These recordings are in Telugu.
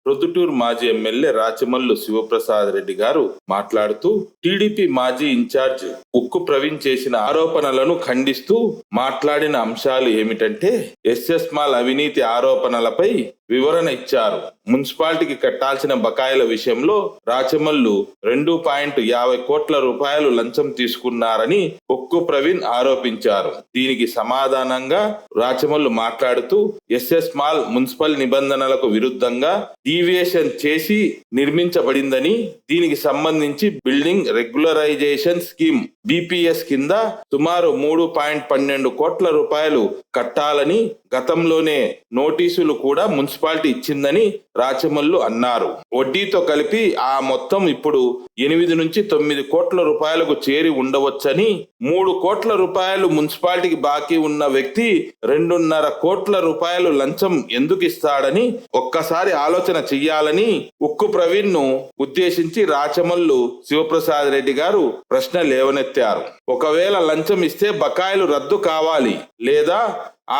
ప్రొద్దుటూరు మాజీ ఎమ్మెల్యే రాచమల్లు శివప్రసాద్ రెడ్డి గారు మాట్లాడుతూ టీడీపీ మాజీ ఇన్ఛార్జ్ ఉక్కు ప్రవీణ్ చేసిన ఆరోపణలను ఖండిస్తూ మాట్లాడిన అంశాలు ఏమిటంటే ఎస్ఎస్ మాల్ అవినీతి ఆరోపణలపై వివరణ ఇచ్చారు. మున్సిపాలిటీకి కట్టాల్సిన బకాయిల విషయంలో రాచమల్లు 2.50 కోట్ల రూపాయలు లంచం తీసుకున్నారని ఉక్కు ప్రవీణ్ ఆరోపించారు. దీనికి సమాధానంగా రాచమల్లు మాట్లాడుతూ ఎస్ఎస్ మాల్ మున్సిపల్ నిబంధనలకు విరుద్ధంగా డీవియేషన్ చేసి నిర్మించబడిందని, దీనికి సంబంధించి బిల్డింగ్ రెగ్యులరైజేషన్ స్కీమ్ బిపిఎస్ కింద సుమారు 3.12 కోట్ల రూపాయలు కట్టాలని గతంలోనే నోటీసులు కూడా మున్సిపాలిటీ ఇచ్చిందని రాచమల్లు అన్నారు. వడ్డీతో కలిపి ఆ మొత్తం ఇప్పుడు 8 నుంచి 9 కోట్ల రూపాయలకు చేరి ఉండవచ్చని, 3 కోట్ల రూపాయలు మున్సిపాలిటీకి బాకీ ఉన్న వ్యక్తి 2.5 కోట్ల రూపాయలు లంచం ఎందుకు ఇస్తాడని ఒక్కసారి ఆలోచన చెయ్యాలని ఉక్కు ప్రవీణ్ ను ఉద్దేశించి రాచమల్లు శివప్రసాద్ రెడ్డి గారు ప్రశ్న లేవనెత్తారు. ఒకవేళ లంచం ఇస్తే బకాయిలు రద్దు కావాలి లేదా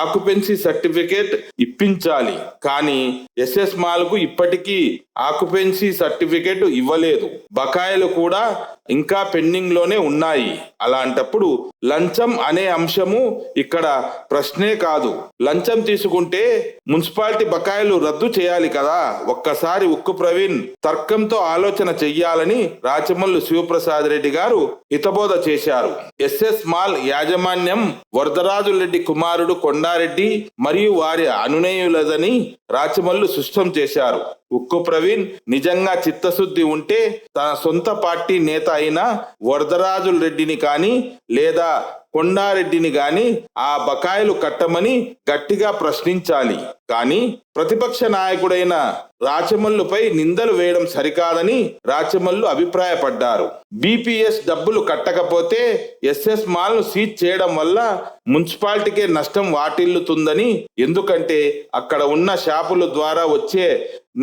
ఆక్యుపెన్సీ సర్టిఫికేట్ ఇప్పించాలి. కానీ ఎస్ఎస్ మాల్ కు ఇప్పటికీ ఆక్యుపెన్సీ సర్టిఫికేట్ ఇవ్వలేదు. బకాయిలు కూడా ఇంకా పెండింగ్ లోనే ఉన్నాయి. అలాంటప్పుడు లంచం అనే అంశము ఇక్కడ ప్రశ్నే కాదు. లంచం తీసుకుంటే మున్సిపాలిటీ బకాయిలు రద్దు చేయాలి కదా. ఒక్కసారి ఉక్కు ప్రవీణ్ తర్కంతో ఆలోచన చెయ్యాలని రాచమల్లు శివప్రసాద్ రెడ్డి గారు హితబోధ చేశారు. ఎస్ఎస్ మాల్ యాజమాన్యం వరదరాజులరెడ్డి కుమారుడు కొండారెడ్డి మరియు వారి అనునేయులదని రాచమల్లు స్పష్టం చేశారు. ఉక్కు ప్రవీణ్ నిజంగా చిత్తశుద్ధి ఉంటే తన సొంత పార్టీ నేత అయిన వరదరాజుల రెడ్డిని కానీ లేదా కొండారెడ్డిని గాని ఆ బకాయిలు కట్టమని గట్టిగా ప్రశ్నించాలి. కానీ ప్రతిపక్ష నాయకుడైన రాచమల్లుపై నిందలు వేయడం సరికాదని రాచమల్లు అభిప్రాయపడ్డారు. బిపిఎస్ డబ్బులు కట్టకపోతే ఎస్ఎస్ మాల్ ను సీజ్ చేయడం వల్ల మున్సిపాలిటీకే నష్టం వాటిల్లుతుందని, ఎందుకంటే అక్కడ ఉన్న షాపుల ద్వారా వచ్చే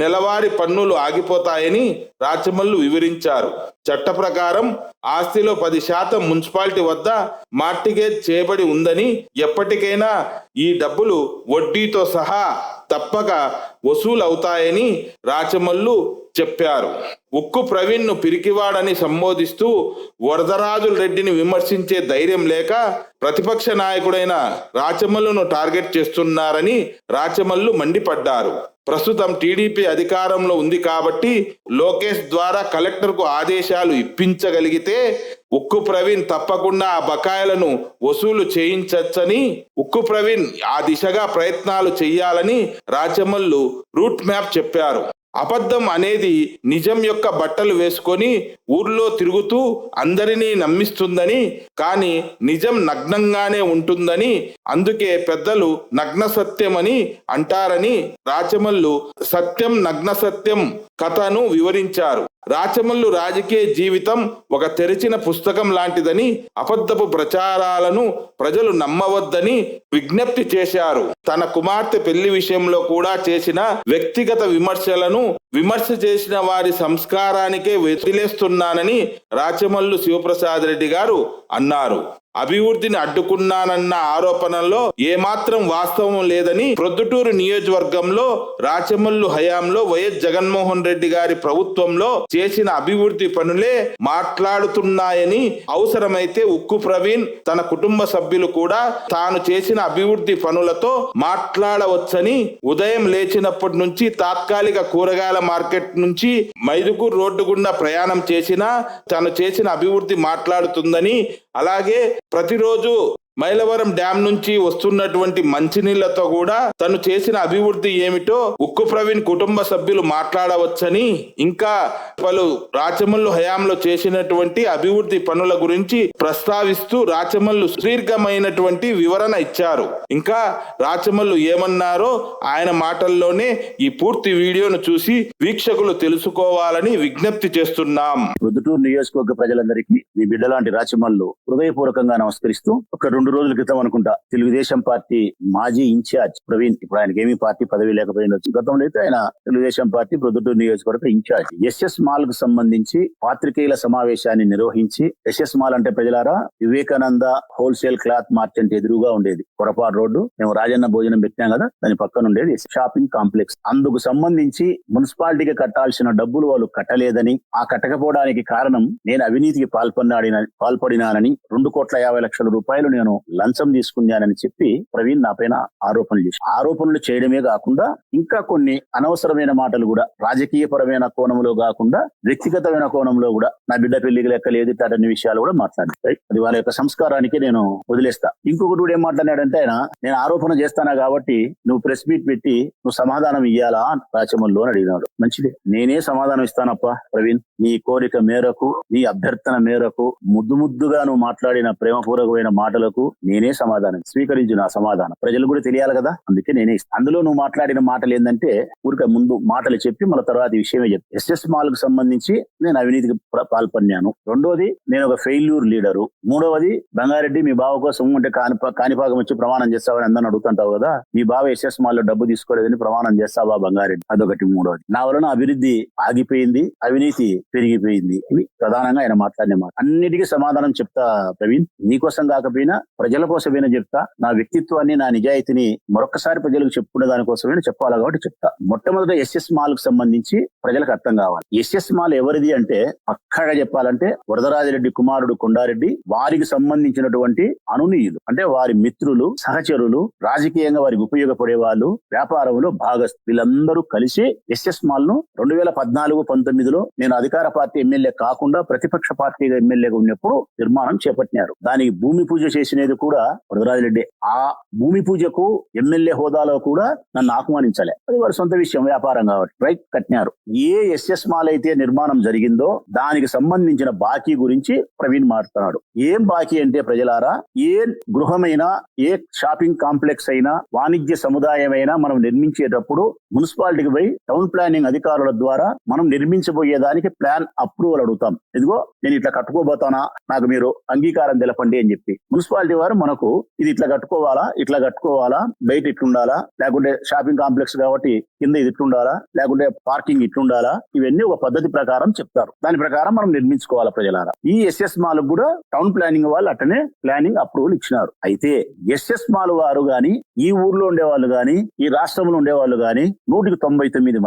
నెలవారీ పన్నులు ఆగిపోతాయని రాచమల్లు వివరించారు. చట్ట ప్రకారం ఆస్తిలో 10% మున్సిపాలిటీ వద్ద మార్టిగేజ్ చేయబడి ఉందని, ఎప్పటికైనా ఈ డబ్బులు వడ్డీతో సహా తప్పక వసూలు అవుతాయని రాచమల్లు చెప్పారు. ఉక్కు ప్రవీణ్ ను పిరికివాడని సంబోధిస్తూ వరదరాజుల రెడ్డిని విమర్శించే ధైర్యం లేక ప్రతిపక్ష నాయకుడైన రాచమల్లును టార్గెట్ చేస్తున్నారని రాచమల్లు మండిపడ్డారు. ప్రస్తుతం టీడీపీ అధికారంలో ఉంది కాబట్టి లోకేష్ ద్వారా కలెక్టర్కు ఆదేశాలు ఇప్పించగలిగితే ఉక్కు ప్రవీణ్ తప్పకుండా ఆ బకాయిలను వసూలు చేయించచ్చని, ఉక్కు ప్రవీణ్ ఆ దిశగా ప్రయత్నాలు చేయాలని రాచమల్లు రూట్ మ్యాప్ చెప్పారు. అబద్ధం అనేది నిజం యొక్క బట్టలు వేసుకొని ఊర్లో తిరుగుతూ అందరినీ నమ్మిస్తుందని, కానీ నిజం నగ్నంగానే ఉంటుందని, అందుకే పెద్దలు నగ్న సత్యం అని అంటారని రాచమల్లు సత్యం నగ్న సత్యం కథను వివరించారు. రాచమల్లు రాజకీయ జీవితం ఒక తెరిచిన పుస్తకం లాంటిదని, అబద్ధపు ప్రచారాలను ప్రజలు నమ్మవద్దని విజ్ఞప్తి చేశారు. తన కుమార్తె పెళ్లి విషయంలో కూడా చేసిన వ్యక్తిగత విమర్శలను విమర్శ చేసిన వారి సంస్కారానికే వదిలేస్తున్నానని రాచమల్లు శివప్రసాద్ రెడ్డి గారు అన్నారు. అభివృద్ధిని అడ్డుకున్నానన్న ఆరోపణల్లో ఏమాత్రం వాస్తవం లేదని, ప్రొద్దుటూరు నియోజకవర్గంలో రాచమల్లు హయాంలో వైఎస్ జగన్మోహన్ రెడ్డి గారి ప్రభుత్వంలో చేసిన అభివృద్ధి పనులే మాట్లాడుతున్నాయని, అవసరమైతే ఉక్కు ప్రవీణ్ తన కుటుంబ సభ్యులు కూడా తాను చేసిన అభివృద్ధి పనులతో మాట్లాడవచ్చని, ఉదయం లేచినప్పటి నుంచి తాత్కాలిక కూరగాయల మార్కెట్ నుంచి మైదుకూరు రోడ్డు గుండా ప్రయాణం చేసినా తను చేసిన అభివృద్ధి మాట్లాడుతుందని, అలాగే ప్రతిరోజు మైలవరం డ్యాం నుంచి వస్తున్నటువంటి మంచినీళ్లతో కూడా తను చేసిన అభివృద్ధి ఏమిటో ఉక్కు ప్రవీణ్ కుటుంబ సభ్యులు మాట్లాడవచ్చని, ఇంకా పలు రాచమల్లు హయాంలో చేసినటువంటి అభివృద్ధి పనుల గురించి ప్రస్తావిస్తూ రాచమల్లు సుదీర్ఘమైనటువంటి వివరణ ఇచ్చారు. ఇంకా రాచమల్లు ఏమన్నారో ఆయన మాటల్లోనే ఈ పూర్తి వీడియోను చూసి వీక్షకులు తెలుసుకోవాలని విజ్ఞప్తి చేస్తున్నాం. ప్రొద్దుటూరు నియోజకవర్గ ప్రజలందరికీ మీ బిడ్డలాంటి రాచమల్లు హృదయపూర్వకంగా నమస్కరిస్తూ ఒక 2 2 రోజుల క్రితం అనుకుంటా తెలుగుదేశం పార్టీ మాజీ ఇన్ఛార్జ్ ప్రవీణ్, ఇప్పుడు ఆయనకి ఏమీ పార్టీ పదవి లేకపోయినొచ్చు, గతంలో అయితే ఆయన తెలుగుదేశం పార్టీ ప్రొద్దుటూరు నియోజకవర్గ ఇన్ఛార్జ్, ఎస్ఎస్ మాల్ కు సంబంధించి పాత్రికేయుల సమావేశాన్ని నిర్వహించి, ఎస్ఎస్ మాల్ అంటే ప్రజలారా వివేకానంద హోల్సేల్ క్లాత్ మార్కెట్ ఎదురుగా ఉండేది పొరపాటు రోడ్డు, మేము రాజన్న భోజనం పెట్టినాం కదా దాని పక్కన ఉండేది షాపింగ్ కాంప్లెక్స్. అందుకు సంబంధించి మున్సిపాలిటీకి కట్టాల్సిన డబ్బులు వాళ్ళు కట్టలేదని, ఆ కట్టకపోవడానికి కారణం నేను అవినీతికి పాల్పడినానని 2,50,00,000 రూపాయలు నేను లంచం తీసుకున్నానని చెప్పి ప్రవీణ్ నా పైన ఆరోపణలు చేయడమే కాకుండా ఇంకా కొన్ని అనవసరమైన మాటలు కూడా రాజకీయపరమైన కోణంలో కాకుండా వ్యక్తిగతమైన కోణంలో కూడా నా బిడ్డ పెళ్లికి లెక్కలేదు అన్ని విషయాలు కూడా మాట్లాడారు. అది వాళ్ళ యొక్క సంస్కారానికి నేను వదిలేస్తా. ఇంకొకటి కూడా ఏం మాట్లాడాడంటే ఆయన, నేను ఆరోపణ చేస్తానా కాబట్టి నువ్వు ప్రెస్ మీట్ పెట్టి నువ్వు సమాధానం ఇయ్యాలా రాచమల్లో అని అడిగినాడు. మంచిదే, నేనే సమాధానం ఇస్తానప్ప ప్రవీణ్, నీ కోరిక మేరకు, నీ అభ్యర్థన మేరకు ముద్దుగా నువ్వు మాట్లాడిన ప్రేమపూర్వకమైన మాటలకు నేనే సమాధానం స్వీకరించు. నా సమాధానం ప్రజలు కూడా తెలియాలి కదా, అందుకే నేనే ఇస్తాను. అందులో నువ్వు మాట్లాడిన మాటలు ఏంటంటే ఊరిక ముందు మాటలు చెప్పి మళ్ళీ తర్వాత ఈ విషయమే చెప్పి, ఎస్ఎస్ మాల్ కు సంబంధించి నేను అవినీతికి పాల్పడినాను, రెండోది నేను ఒక ఫెయిల్యూర్ లీడరు, మూడవది బంగారెడ్డి మీ బావ కోసం అంటే కాణిపాకం వచ్చి ప్రమాణం చేస్తావని అందరిని అడుగుతుంటావు కదా, మీ బావ ఎస్ఎస్ మాల్ లో డబ్బు తీసుకోలేదని ప్రమాణం చేస్తావా బంగారెడ్డి, అదొకటి. మూడవది నా వలన అభివృద్ధి ఆగిపోయింది, అవినీతి పెరిగిపోయింది. ఇవి ప్రధానంగా ఆయన మాట్లాడిన మాట. అన్నిటికీ సమాధానం చెప్తా ప్రవీణ్, నీకోసం కాకపోయినా ప్రజల కోసమైనా చెప్తా. నా వ్యక్తిత్వాన్ని, నా నిజాయితీని మరొకసారి ప్రజలకు చెప్పుకునే దానికోసమైనా చెప్పాలి కాబట్టి చెప్తా. మొట్టమొదట ఎస్ఎస్ మాల్ కు సంబంధించి ప్రజలకు అర్థం కావాలి. ఎస్ఎస్ మాల్ ఎవరిది అంటే పక్కాగా చెప్పాలంటే వరదరాజిరెడ్డి కుమారుడు కొండారెడ్డి వారికి సంబంధించినటువంటి అనునీయులు, అంటే వారి మిత్రులు, సహచరులు, రాజకీయంగా వారికి ఉపయోగపడే వాళ్ళు, వ్యాపారంలో భాగస్థులు, వీళ్ళందరూ కలిసి ఎస్ఎస్ మాల్ ను 2014-19లో నేను అధికార పార్టీ ఎమ్మెల్యే కాకుండా ప్రతిపక్ష పార్టీగా ఎమ్మెల్యేగా ఉన్నప్పుడు నిర్మాణం చేపట్టినారు. దానికి భూమి పూజ చేసినది కూడా వరదరాజిరెడ్డి. ఆ భూమి పూజకు ఎమ్మెల్యే హోదాలో కూడా నన్ను ఆహ్వానించలే, అది వారి సొంత విషయం, వ్యాపారం కాబట్టి రైట్ కట్టినారు. ఏ ఎస్ఎస్ మాల్ అయితే నిర్మాణం జరిగిందో దానికి సంబంధించిన బాకీ గురించి ప్రవీణ్ మాట్లాడుతున్నాడు. ఏం బాకీ అంటే ప్రజలారా, ఏ గృహమైనా, ఏ షాపింగ్ కాంప్లెక్స్ అయినా, వాణిజ్య సముదాయం అయినా మనం నిర్మించేటప్పుడు మున్సిపాలిటీకి పోయి టౌన్ ప్లానింగ్ అధికారుల ద్వారా మనం నిర్మించబోయేదానికి ప్లాన్ అప్రూవల్ అడుగుతాం. ఇదిగో నేను ఇట్లా కట్టుకోబోతానా, నాకు మీరు అంగీకారం తెలపండి అని చెప్పి మున్సిపాలిటీ వారు మనకు ఇది ఇట్లా కట్టుకోవాలా, బయట ఇట్లుండాలా, లేకుంటే షాపింగ్ కాంప్లెక్స్ కాబట్టి కింద ఇది ఇట్లుండాలా, లేకుంటే పార్కింగ్ ఇట్లుండాలా, ఇవన్నీ ఒక పద్ధతి ప్రకారం చెప్తారు. దాని ప్రకారం మనం నిర్మించుకోవాలా ప్రజలారా. ఈ ఎస్ఎస్ మాల్ కూడా టౌన్ ప్లానింగ్ వాళ్ళు అట్టనే ప్లానింగ్ అప్రూవల్ ఇచ్చినారు. అయితే ఎస్ఎస్ మాల్ వారు గాని, ఈ ఊర్లో ఉండేవాళ్ళు గాని, ఈ రాష్ట్రంలో ఉండేవాళ్ళు గాని 199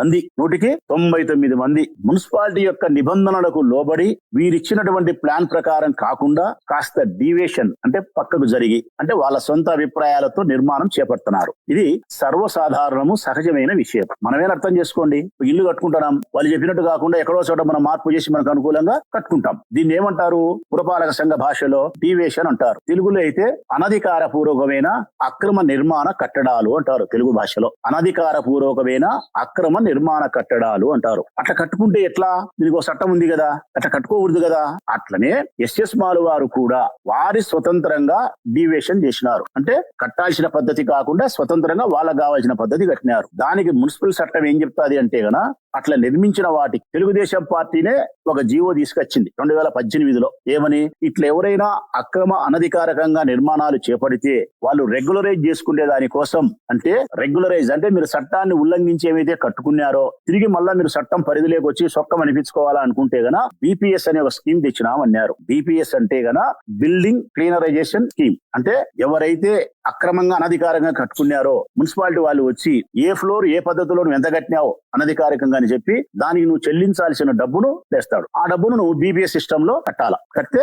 మంది మున్సిపాలిటీ యొక్క నిబంధనలకు లోబడి వీరిచ్చినటువంటి ప్లాన్ ప్రకారం కాకుండా కాస్త డీవియేషన్ అంటే పక్కకు జరిగి, అంటే వాళ్ళ సొంత అభిప్రాయాలతో నిర్మాణం చేపడుతున్నారు. ఇది సర్వసాధారణము, సహజమైన విషయం. మనమేం అర్థం చేసుకోండి, ఇల్లు కట్టుకుంటున్నాం, వాళ్ళు చెప్పినట్టు కాకుండా ఎక్కడో చోట మనం మార్పు చేసి మనకు అనుకూలంగా కట్టుకుంటాం. దీన్ని ఏమంటారు, పురపాలక సంఘ భాషలో డీవియేషన్ అంటారు. తెలుగులో అయితే అనధికార పూర్వకమైన అక్రమ నిర్మాణ కట్టడాలు అంటారు. తెలుగు భాషలో అనధికార పూర్వకమైన అక్రమ నిర్మాణ కట్టడాలు అంటారు. అట్లా కట్టుకుంటే ఎట్లా, దీనికి ఒక చట్టం ఉంది కదా, అట్లా కట్టుకోకూడదు కదా. అట్లనే ఎస్ఎస్ మాల్ వారు కూడా వారి స్వతంత్రంగా డీవియేషన్ చేసినారు. అంటే కట్టాల్సిన పద్ధతి కాకుండా స్వతంత్రంగా వాళ్ళకి కావాల్సిన పద్ధతి కట్టినారు. దానికి మున్సిపల్ చట్టం ఏం చెప్తాది అంటే గనా, అట్లా నిర్మించిన వాటికి తెలుగుదేశం పార్టీనే ఒక జీవో తీసుకొచ్చింది 2018లో. ఏమని, ఇట్లా ఎవరైనా అక్రమ అనధికారకంగా నిర్మాణాలు చేపడితే వాళ్ళు రెగ్యులరైజ్ చేసుకునే దానికోసం, అంటే రెగ్యులరైజ్ అంటే మీరు చట్టాన్ని ఉల్లంఘించి ఏమైతే కట్టుకున్నారో తిరిగి మళ్ళా మీరు చట్టం పరిధిలోకి వచ్చి సొక్కం అనిపించుకోవాలా అనుకుంటే గన బీపీఎస్ అనే ఒక స్కీమ్ తెచ్చినామన్నారు. బీపీఎస్ అంటే గన బిల్డింగ్ క్లీనరైజేషన్ స్కీమ్. అంటే ఎవరైతే అక్రమంగా అనధికారంగా కట్టుకున్నారో మున్సిపాలిటీ వాళ్ళు వచ్చి ఏ ఫ్లోర్ ఏ పద్ధతిలో నువ్వు ఎంత కట్టినావో అనధికారికంగా అని చెప్పి దానికి నువ్వు చెల్లించాల్సిన డబ్బును తెస్తాడు. ఆ డబ్బును నువ్వు బీపీఎస్ సిస్టమ్ లో కట్టాలా. కడితే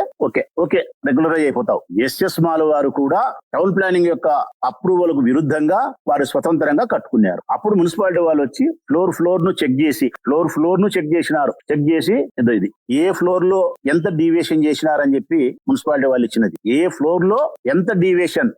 ఓకే రెగ్యులరైజ్ అయిపోతావు. ఎస్ఎస్ మాల్ వారు కూడా టౌన్ ప్లానింగ్ యొక్క అప్రూవల్ కు విరుద్ధంగా వారు స్వతంత్రంగా కట్టుకున్నారు. అప్పుడు మున్సిపాలిటీ వాళ్ళు వచ్చి ఫ్లోర్ ను చెక్ చేసినారు. చెక్ చేసి ఇది ఏ ఫ్లోర్ లో ఎంత డీవియేషన్ చేసినారని చెప్పి మున్సిపాలిటీ వాళ్ళు ఇచ్చినది. ఏ ఫ్లోర్ లో ఎంత డీవియేషన్,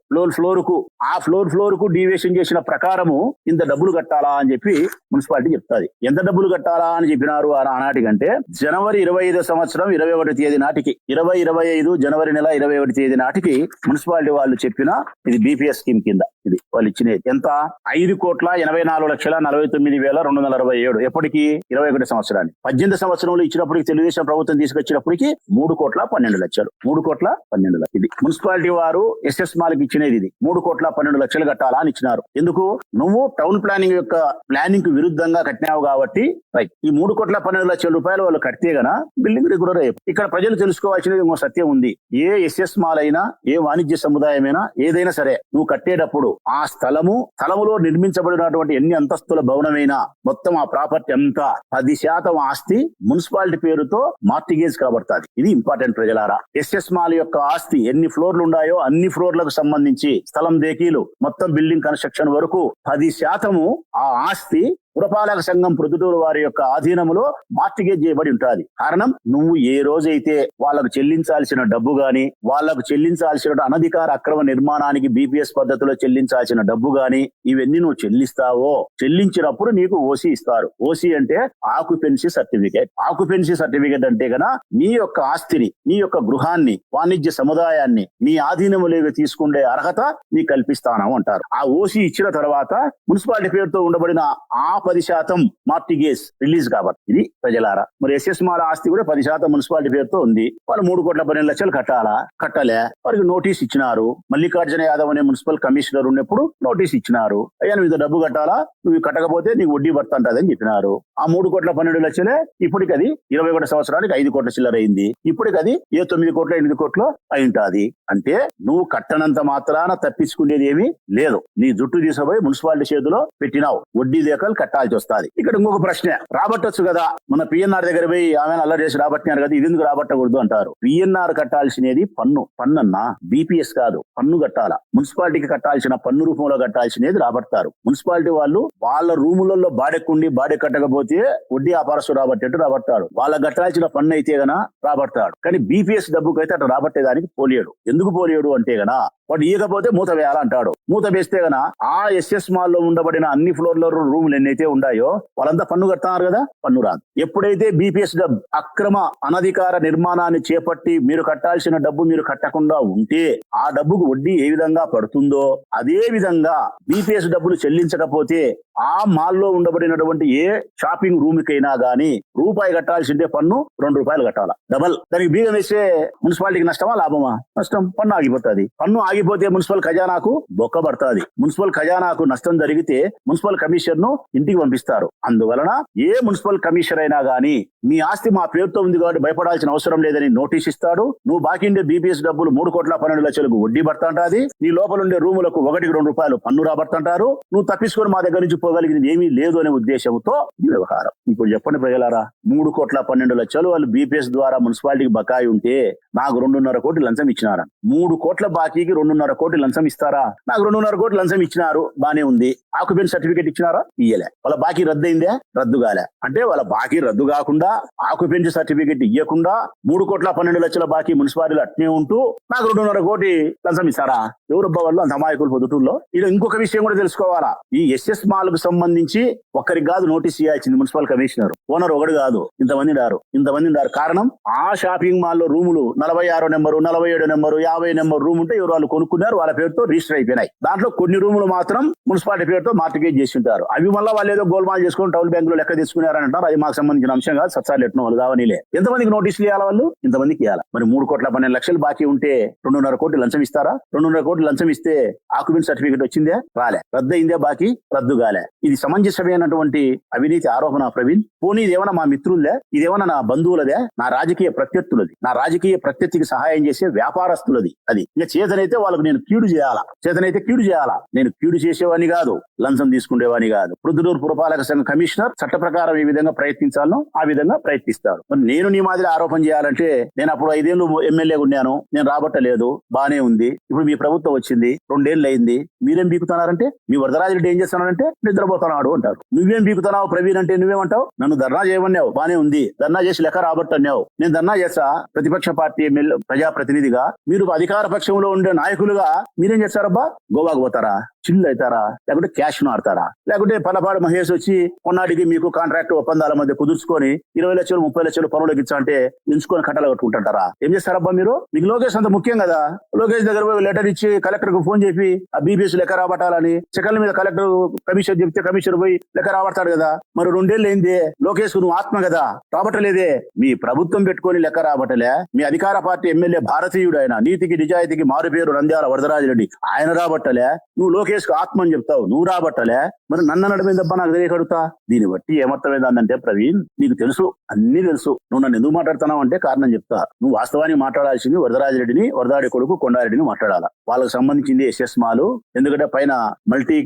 ఆ ఫ్లోర్ కు డీవియేషన్ చేసిన ప్రకారము ఇంత డబ్బులు కట్టాలా అని చెప్పి మున్సిపాలిటీ చెప్తాది. ఎంత డబ్బులు కట్టాలా అని చెప్పినారు ఆనాటికంటే జనవరి 25 సంవత్సరం 21 తేదీ నాటికి 2025 జనవరి నెల 21 తేదీ నాటికి మున్సిపాలిటీ వాళ్ళు చెప్పిన ఇది బీపీఎస్ స్కీమ్ కింద ఇది వాళ్ళు ఇచ్చినది ఎంత? 5,84,49,267. ఎప్పటికి? 21 సంవత్సరానికి. 18 సంవత్సరంలో ఇచ్చినప్పటికి తెలుగుదేశం ప్రభుత్వం తీసుకొచ్చినప్పటికి 3,12,00,000. 3,12,00,000. ఇది మున్సిపాలిటీ వారు ఎస్ఎస్ మాల్కి ఇచ్చినది. ఇది 3,12,00,000 కట్టాలా అని ఇచ్చినారు. ఎందుకు? నువ్వు టౌన్ ప్లానింగ్ యొక్క ప్లానింగ్ కు విరుద్ధంగా కట్టినావు కాబట్టి రైట్. ఈ 3,12,00,000 రూపాయలు వాళ్ళు కడితే గనా బిల్డింగ్ రెగ్యులర్ అయ్యి. ఇక్కడ ప్రజలు తెలుసుకోవాల్సినది ఇంకో సత్యం ఉంది. ఏ ఎస్ఎస్ మాల్ అయినా, ఏ వాణిజ్య సముదాయమైనా, ఏదైనా సరే నువ్వు కట్టేటప్పుడు ఆ స్థలములో నిర్మించబడినటువంటి ఎన్ని అంతస్తుల భవనమైనా మొత్తం ఆ ప్రాపర్టీ అంతా 10% ఆస్తి మున్సిపాలిటీ పేరుతో మార్టిగేజ్ కాబడుతుంది. ఇది ఇంపార్టెంట్ ప్రజలారా. ఎస్ఎస్ మాల్ యొక్క ఆస్తి ఎన్ని ఫ్లోర్లు ఉన్నాయో అన్ని ఫ్లోర్లకు సంబంధించి స్థలం దేకీలు మొత్తం బిల్డింగ్ కన్స్ట్రక్షన్ వరకు 10% ఆ ఆస్తి పురపాలక సంఘం ప్రొద్దుటూరు వారి యొక్క ఆధీనంలో మార్టిగేజ్ చేయబడి ఉంటుంది. కారణం, నువ్వు ఏ రోజైతే వాళ్లకు చెల్లించాల్సిన డబ్బు గాని, వాళ్లకు చెల్లించాల్సిన అనధికార అక్రమ నిర్మాణానికి బీపీఎస్ పద్ధతిలో చెల్లించాల్సిన డబ్బు గాని ఇవన్నీ నువ్వు చెల్లిస్తావో, చెల్లించినప్పుడు నీకు ఓసీ ఇస్తారు. ఓసీ అంటే ఆక్యుపెన్సీ సర్టిఫికేట్. ఆక్యుపెన్సీ సర్టిఫికేట్ అంటే గన నీ యొక్క ఆస్తిని, నీ యొక్క గృహాన్ని, వాణిజ్య సముదాయాన్ని నీ ఆధీనంలోకి తీసుకునే అర్హత నీకు కల్పిస్తాను అంటారు. ఆ ఓసీ ఇచ్చిన తర్వాత మున్సిపాలిటీ పేరుతో ఉండబడిన ఆ 10% మార్టిగేజ్ రిలీజ్ కాబట్టి. ఇది ప్రజలారా. మరి ఎస్ఎస్ మాల్ ఆస్తి కూడా 10% మున్సిపాలిటీ పేరుతో ఉంది. వాళ్ళు 3,12,00,000 కట్టాలా? కట్టలే. వారికి నోటీస్ ఇచ్చినారు. మల్లికార్జున యాదవ్ అనే మున్సిపల్ కమిషనర్ ఉన్నప్పుడు నోటీస్ ఇచ్చినారు. అయ్యా నువ్వు డబ్బు కట్టాలా, నువ్వు కట్టకపోతే నీకు వడ్డీ పడుతుంటదని చెప్పినారు. ఆ 3,12,00,000 ఇప్పటికి అది 21 సంవత్సరానికి 5 కోట్ల చిల్లర అయింది. ఇప్పటికి అది 9 కోట్ల 8 కోట్లు అయి ఉంటుంది. అంటే నువ్వు కట్టనంత మాత్రాన తప్పించుకునేది ఏమీ లేదు. నీ జుట్టు తీసుకుపోయి మున్సిపాలిటీ చేతిలో పెట్టినావు, వడ్డీ దేకలు కట్టాల్సి వస్తుంది. ఇక్కడ ఇంకొక ప్రశ్న, రాబట్టొచ్చు కదా. మన పిఎన్ఆర్ దగ్గర పోయి ఆమె అల్లరి చేసి రాబట్టినారు కదా, ఇది ఎందుకు రాబట్టకూడదు అంటారు. పిఎన్ఆర్ కట్టాల్సినది పన్ను బీపీఎస్ కాదు, పన్ను కట్టాలా. మున్సిపాలిటీకి కట్టాల్సిన పన్ను రూపంలో కట్టాల్సినది రాబడతారు. మున్సిపాలిటీ వాళ్ళు వాళ్ళ రూములలో బాడెక్కుండి బాడె కట్టకపోతే వడ్డీ వ్యాపారస్తు రాబట్టేట్టు రాబడతాడు. వాళ్ళకి కట్టాల్సిన పన్ను అయితే గనా రాబడతాడు. కానీ బీపీఎస్ డబ్బుకైతే అట్లా రాబట్టేదానికి పోలేడు. ఎందుకు పోలేడు అంటే గనా వాడు ఇయ్యకపోతే మూత వేయాలంటాడు. మూత వేస్తే గన ఆ ఎస్ఎస్ మాల్ లో ఉండబడిన అన్ని ఫ్లోర్ల రూములు ఎన్నైతే ఉన్నాయో వాళ్ళంతా పన్ను కడుతున్నారు కదా, పన్ను రాదు. ఎప్పుడైతే బీపీఎస్ డబ్బు అక్రమ అనధికార నిర్మాణాన్ని చేపట్టి మీరు కట్టాల్సిన డబ్బు మీరు కట్టకుండా ఉంటే ఆ డబ్బుకు వడ్డీ ఏ విధంగా పడుతుందో అదే విధంగా బీపీఎస్ డబ్బులు చెల్లించకపోతే ఆ మాల్లో ఉండబడినటువంటి ఏ షాపింగ్ రూమ్ కైనా గానీ రూపాయి కట్టాల్సిందే పన్ను ₹2 కట్టాలా, డబల్. దానికి బీగం వేస్తే మున్సిపాలిటీకి నష్టమా లాభమా? నష్టం. పన్ను ఆగిపోతుంది. పన్ను ఆగిపోతే మున్సిపల్ ఖజానాకు బొక్కబడుతుంది. మున్సిపల్ ఖజానాకు నష్టం జరిగితే మున్సిపల్ కమిషనర్ ను ఇంటికి పంపిస్తారు. అందువలన ఏ మున్సిపల్ కమిషనర్ అయినా గానీ మీ ఆస్తి మా పేరుతో ఉంది కాబట్టి భయపడాల్సిన అవసరం లేదని నోటీస్ ఇస్తాడు. నువ్వు బాకీ ఉండే బీపీఎస్ డబ్బులు 3,12,00,000 వడ్డీ పడుతుంటది. నీ లోపల ఉండే రూములకు ₹1-2 పన్ను రాబడుతుంటారు. నువ్వు తప్పించుకొని మా దగ్గర నుంచి పోగలిగినది ఏమీ లేదు అనే ఉద్దేశంతో ఈ వ్యవహారం. ఇప్పుడు చెప్పండి ప్రజలారా, 3,12,00,000 వాళ్ళు బీపీఎస్ ద్వారా మున్సిపాలిటీకి బకాయి ఉంటే నాకు 2.5 కోట్లు లంచం ఇచ్చినారా? 3 కోట్ల బాకీకి 2.5 కోట్లు లంచం ఇస్తారా? నాకు 2.5 కోట్లు లంచం ఇచ్చినారు, బానే ఉంది. ఆక్యుపెన్సీ సర్టిఫికేట్ ఇచ్చినారా? ఇయ్యలే. వాళ్ళ బాకీ రద్దయిందే? రద్దు కాలే. అంటే వాళ్ళ బాకీ రద్దు కాకుండా ఆక్యుపెన్సీ సర్టిఫికేట్ ఇవ్వకుండా 3,12,00,000 బాకీ మున్సిపాలిటీలో అట్నే ఉంటూ నాకు 2.5 కోటి లంచం ఇస్తారా? ఎవరబ్బా వాళ్ళు అంత అమాయకులు పొద్దుటూరులో? ఇలా ఇంకొక విషయం కూడా తెలుసుకోవాలా. ఈ ఎస్ఎస్ మాల్ కు సంబంధించి ఒక్కరికి కాదు నోటీస్ ఇవ్వాల్సింది మున్సిపల్ కమిషనర్. ఓనర్ ఒకడు కాదు, ఇంతమంది ఉన్నారు. కారణం ఆ షాపింగ్ మాల్ లో రూములు 46 నెంబరు, 47 నెంబరు, 50 నెంబరు రూమ్ ఉంటే ఎవరు వాళ్ళు కొనుక్కున్నారు, వాళ్ళ పేరుతో రిజిస్టర్ అయిపోయినాయి. దాంట్లో కొన్ని రూములు మాత్రం మున్సిపాలిటీ పేరుతో మార్టిగేజ్ చేసి ఉంటారు. అవి మళ్ళీ వాళ్ళు ఏదో గోల్మాల్ చేసుకుని టౌన్ బ్యాంక్ లో లెక్క తీసుకున్నారని అంటారు. అది మాకు సంబంధించిన అంశం కాదు. సత్సాలు ఎట్టిన వాళ్ళు కావనిలే. ఎంతమందికి నోటీసులు ఇవ్వాలి? వాళ్ళు ఇంతమందికి ఇవ్వాలి. మరి 3,12,00,000 బాకీ ఉంటే 2.5 కోట్లు లంచం ఇస్తారా? 2.5 కోట్లు లంచం ఇస్తే ఆక్యుపెన్సీ సర్టిఫికేట్ వచ్చిందే? రాలే. రద్దయిందే బాకీ? రద్దు కాలే. ఇది సమంజసమైనటువంటి అవినీతి ఆరోపణ ప్రవీణ్. పోనీ ఇదేమన్నా మా మిత్రులదే, ఇదేమన్నా నా బంధువులదే, నా రాజకీయ ప్రత్యర్థులది, నా రాజకీయ ప్రత్యర్థికి సహాయం చేసే వ్యాపారస్తులది. అది ఇంకా చేతనైతే వాళ్ళకు నేను కీడు చేయాలా, నేను కీడు చేసేవాడిని కాదు, లంచం తీసుకునేవాడిని కాదు. ప్రొద్దుటూరు పురపాలక సంఘ కమిషనర్ చట్ట ప్రకారం ఏ విధంగా ప్రయత్నించాలో ఆ విధంగా ప్రయత్నిస్తాడు. మరి నేను నీ మాదిరి ఆరోపణ చేయాలంటే నేను అప్పుడు 5 ఏళ్ళు ఎమ్మెల్యేగా ఉన్నాను, నేను రాబట్టలేదు, బానే ఉంది. ఇప్పుడు మీ ప్రభుత్వం వచ్చింది, 2 ఏళ్ళు అయింది, మీరేం బీకుతున్నారంటే మీ వరదరాజులు ఏం చేస్తున్నాడంటే నిద్రపోతున్నాడు అంటారు. నువ్వేం బీకుతున్నావు ప్రవీణ్ అంటే నువ్వేమంటావు? నన్ను ధర్నా చేయమన్నావు, బానే ఉంది, ధర్నా చేసి లెక్క రాబట్టన్నావు. నేను ధర్నా చేస్తా ప్రతిపక్ష పార్టీ ప్రజాప్రతినిధిగా, మీరు అధికార పక్షంలో ఉండే నాయకులుగా మీరేం చేస్తారబ్బా? గోవాకు పోతారా? చిల్లు అవుతారా, లేకుంటే క్యాష్ ను ఆడతారా? లేకుంటే పలపాడు మహేష్ వచ్చి కొన్నాడికి మీకు కాంట్రాక్ట్ ఒప్పందాల మధ్య కుదుర్చుకొని 20 లక్షలు 30 లక్షలు పనులకు ఇచ్చా నిలుచుకొని కట్టలు కట్టుకుంటారా? ఏం చేస్తారబ్బా మీరు? మీకు లోకేష్ అంత ముఖ్యం కదా. లోకేష్ దగ్గర పోయి లెటర్ ఇచ్చి కలెక్టర్ కు ఫోన్ చెప్పి ఆ బీపీఎస్ లెక్క రాబట్టాలని సెకండ్ల మీద కలెక్టర్ కమిషన్ చెప్తే కమిషనర్ పోయి లెక్క రాబడతాడు కదా. మరి 2 ఏళ్ళు అయింది, లోకేష్ నువ్వు ఆత్మ కదా, రాబట్టలేదే. మీ ప్రభుత్వం పెట్టుకొని లెక్క రాబట్టలే. మీ అధికార పార్టీ ఎమ్మెల్యే భారతీయుడు, ఆయన నీతికి నిజాయితీకి మారుపేరు నంద్యాల వరదరాజిరెడ్డి, ఆయన రాబట్టలే. నువ్వు లోకేష్ కు ఆత్మ అని చెప్తావు, నువ్వు రాబట్టలే. మరి నన్ను నడమైందబ్బా నాకు తెలియకడుగుతా. దీన్ని బట్టి ఏమర్థమైందంటే ప్రవీణ్, నీకు తెలుసు, అన్ని తెలుసు. నువ్వు నన్ను ఎందుకు మాట్లాడుతున్నావు అంటే కారణం చెప్తా. నువ్వు వాస్తవాన్ని మాట్లాడాల్సింది వరదరాజిరెడ్డిని, వరదాడి కొడుకు కొండారెడ్డిని మాట్లాడాలా. వాళ్ళకి సంబంధించింది ఎస్ఎస్ మాల్. ఎందుకంటే పైన మల్టీ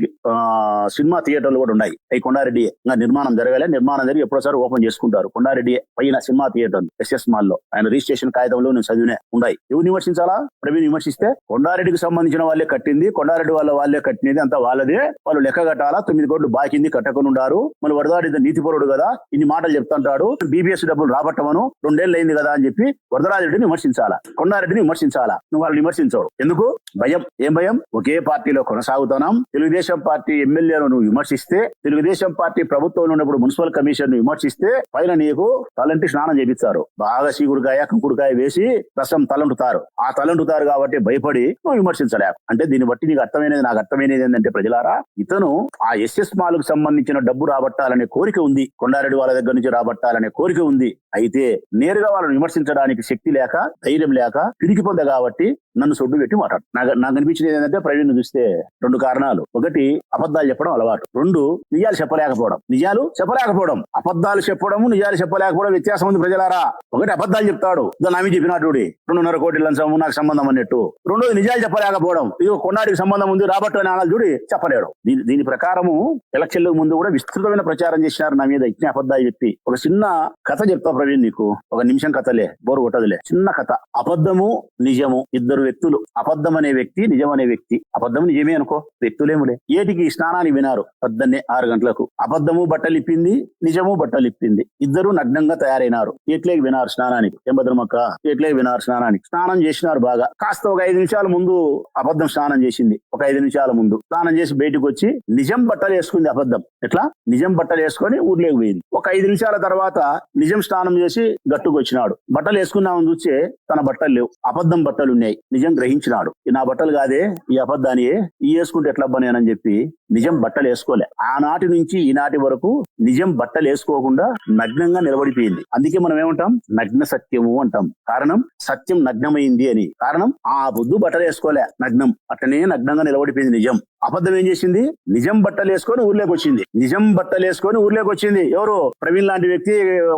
సినిమా థియేటర్లు కూడా ఉన్నాయి. అవి కొండారెడ్డి ఇంకా నిర్మాణం జరగాలి. నిర్మాణం జరిగి ఎప్పుడోసారి ఓపెన్ చేసుకుంటారు. కొండారెడ్డి పైన సినిమా థియేటర్ ఎస్ఎస్ మాల్ లో ఆయన రిజిస్ట్రేషన్ కాగితంలో నేను చదివినే ఉన్నాయి. ఎవరు విమర్శించాలా? ప్రవీణ్ విమర్శిస్తే కొండారెడ్డికి సంబంధించిన వాళ్ళే కట్టింది, కొండారెడ్డి వాళ్ళే కట్టినది అంతా వాళ్ళదే. వాళ్ళు లెక్క కట్టాలా. 9 కోట్లు బాకింది కట్టకుండా ఉన్నారు. మళ్ళీ వరదాడి నీతిపరుడు కదా, ఇన్ని మాటలు చెప్తుంటాడు. బీబీఎస్ డబ్బులు రాబట్టమను 2 ఏళ్ళు అయింది కదా అని చెప్పి వరదరాజిరెడ్డిని విమర్శించాలా, కొండారెడ్డిని విమర్శించాలా. నువ్వు వాళ్ళు విమర్శించవు ఎందుకు? భయం. ఏం భయం? ఒకే పార్టీలో కొనసాగుతున్నాం. తెలుగుదేశం పార్టీ ఎమ్మెల్యేను నువ్వు విమర్శిస్తే, తెలుగుదేశం పార్టీ ప్రభుత్వంలో ఉన్నప్పుడు మున్సిపల్ కమిషన్ ను విమర్శిస్తే పైన నీకు తలంటి స్నానం చేపిస్తారు. బాగా సీగుడుకాయ కంకుడుకాయ వేసి రసం తలంటుతారు. ఆ తలంటుతారు కాబట్టి భయపడి నువ్వు విమర్శించలే. అంటే దీన్ని బట్టి నీకు అర్థమైనది, నాకు అర్థమైనది ఏంటంటే ప్రజలారా, ఇతను ఆ ఎస్ఎస్ మాల్ కు సంబంధించిన డబ్బు రాబట్టాలనే కోరిక ఉంది, కొండారెడ్డి వాళ్ళ దగ్గర నుంచి రాబట్టాలనే కోరిక ఉంది. అయితే నేరుగా వాళ్ళని విమర్శించడానికి శక్తి లేక, ధైర్యం లేక పిరికి పొంద కాబట్టి నన్ను సొడ్డు పెట్టి మాట్లాడు. నాకు అనిపించింది ఏంటంటే ప్రవీణ్ చూస్తే 2 కారణాలు. ఒకటి, అబద్ధాలు చెప్పడం అలవాటు. 2, నిజాలు చెప్పలేకపోవడం. అబద్ధాలు చెప్పడం, నిజాలు చెప్పలేకపోవడం వ్యత్యాసం ఉంది ప్రజలారా. ఒకటి అబద్ధాలు చెప్తాడు, నమ్మి చెప్పినట్టు 2.5 కోట్ల లంచం నాకు సంబంధం అన్నట్టు. 2వది నిజాలు చెప్పలేకపోవడం. ఇది కొండాడికి సంబంధం ఉంది రాబట్టు అనే ఆనాలు చూడి చెప్పలేడు. దీని ప్రకారము ఎలక్షన్ల ముందు కూడా విస్తృతమైన ప్రచారం చేసినారు నా మీద ఇచ్చిన అబద్ధాలు చెప్పి. ఒక చిన్న కథ చెప్తా ప్రవీణ్ నీకు, 1 నిమిషం కథలే, బోరు కొట్టదులే. చిన్న కథ. అబద్ధము నిజము, 2 వ్యక్తులు. అబద్ధం అనే వ్యక్తి, నిజం అనే వ్యక్తి. అబద్ధం నిజమే అనుకో, వ్యక్తులేములే. ఏటికి స్నానానికి వినారు పొద్దున్నే 6 గంటలకు. అబద్ధము బట్టలు ఇప్పింది, నిజము బట్టలు ఇప్పింది. 2 నగ్నంగా తయారైనారు. ఎట్లేకి వినారు స్నానానికి, ఎంబద్రమక్క ఎట్లేకి వినారు స్నానానికి. స్నానం చేసినారు బాగా. కాస్త ఒక 5 నిమిషాల ముందు అబద్ధం స్నానం చేసింది. ఒక 5 నిమిషాల ముందు స్నానం చేసి బయటకు వచ్చి నిజం బట్టలు వేసుకుంది అబద్ధం. ఎట్లా? నిజం బట్టలు వేసుకొని ఊర్లోకి పోయింది. ఒక 5 నిమిషాల తర్వాత నిజం స్నానం చేసి గట్టుకు వచ్చినాడు. బట్టలు వేసుకున్నామని చూస్తే తన బట్టలు లేవు, అబద్ధం బట్టలు ఉన్నాయి. నిజం గ్రహించినాడు, నా బట్టలు కాదే, ఈ అబద్ధాన్ని ఈ వేసుకుంటే ఎట్లా అబ్బనేనని చెప్పి నిజం బట్టలు వేసుకోలే. ఆనాటి నుంచి ఈనాటి వరకు నిజం బట్టలు వేసుకోకుండా నగ్నంగా నిలబడిపోయింది. అందుకే మనం ఏమంటాం? నగ్న సత్యము అంటాం. కారణం సత్యం నగ్నమైంది అని. కారణం ఆ బుద్ధు బట్టలు వేసుకోలే, నగ్నం. అట్టనే నగ్నంగా నిలబడిపోయింది నిజం. అబద్ధం ఏం చేసింది? నిజం బట్టలు వేసుకొని ఊర్లోకి వచ్చింది. నిజం బట్టలు వేసుకొని ఊర్లోకి వచ్చింది. ఎవరు? ప్రవీణ్ లాంటి వ్యక్తి,